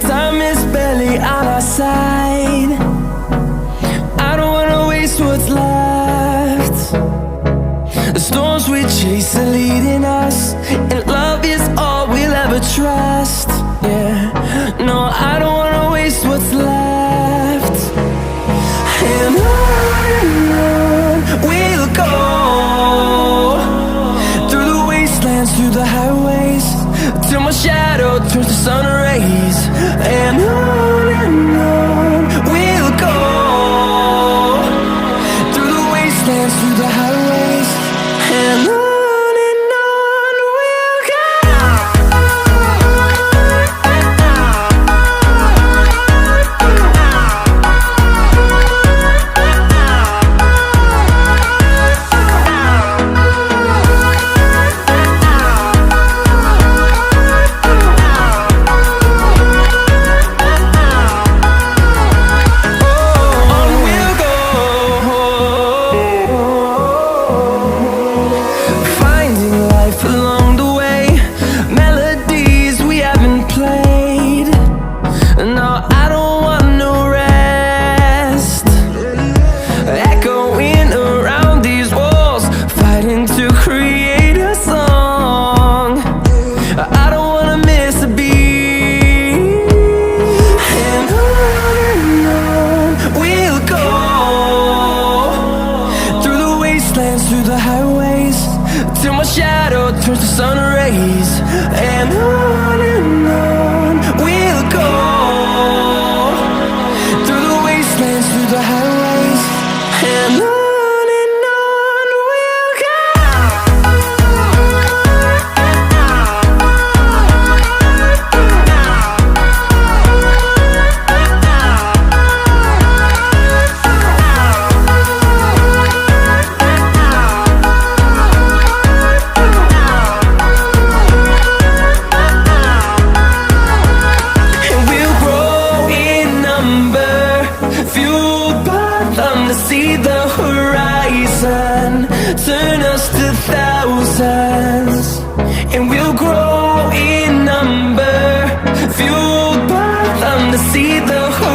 Time is barely on our side. I don't wanna waste what's left. The storms we chase are leading us, and love is all we'll ever trust. Yeah, no, I don't wanna waste what's left. And on we'll go, through the wastelands, through the highways, till my shadow turns to sun rays. And on we'll go, through the wastelands, through the highways, and on we'll go. Through the highways, till my shadow turns to sun rays. And on we'll go, through the wastelands, through the highways, and on we'll go. To see the horizon turn us to thousands, and we'll grow in number, fueled by them to see the horizon.